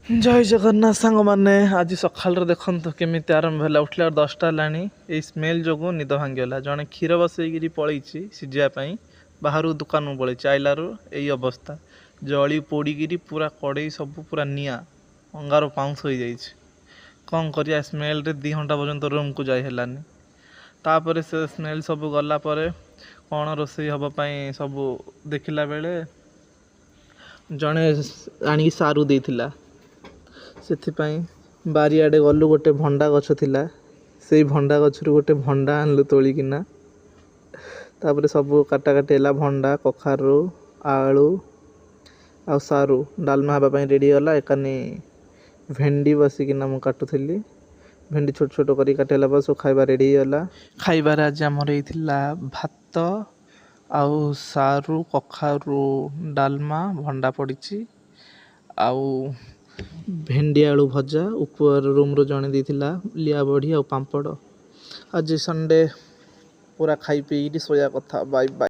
जय जगन्नाथ सांग मैंने आज सकाल देखु केमी आरंभ है उठला 10टा है ये स्मेल जो निद भांगीगला जड़े क्षीर बसईकि पलि सीझापी बाहर दुकान पलि आइलारू यही अवस्था जली पोड़ी पूरा कड़े सब पूरा निआ अंगार पाउंस हो जाइए कौन करिया स्मेल रे 2 घंटा पर्यंत रूम को जाइलानी तापर से स्मेल सब गला कौन रोषे हाँपाई सब देखला बेले जड़े आणिक सारू देइथिला ସେଥିପାଇଁ ବାରିଆଡ଼େ ଗଲୁ ଗୋଟେ ଭଣ୍ଡା ଗଛ ଥିଲା ସେଇ ଭଣ୍ଡା ଗଛରୁ ଗୋଟେ ଭଣ୍ଡା ଆଣିଲୁ ତୋଳିକିନା ତାପରେ ସବୁ କାଟାକାଟି ହେଲା ଭଣ୍ଡା କଖାରୁ ଆଳୁ ଆଉ ସାରୁ ଡାଲମା ହେବା ପାଇଁ ରେଡ଼ି ହେଲା ଏକାନି ଭେଣ୍ଡି ବସିକିନା ମୁଁ କାଟୁଥିଲି ଭେଣ୍ଡି ଛୋଟ ଛୋଟ କରି କାଟି ହେଲା ପରେ ସବୁ ଖାଇବା ରେଡ଼ି ହେଇଗଲା ଖାଇବାରେ ଆଜି ଆମର ହେଇଥିଲା ଭାତ ଆଉ ସାରୁ କଖାରୁ ଡାଲମା ଭଣ୍ଡା ପଡ଼ିଛି ଆଉ भेंडी आलू भजा ऊपर रूम रो जणे देथिला लिया बड़ी और पांपड़ आज संडे पूरा खाई पी सोया कथा बाय बाय।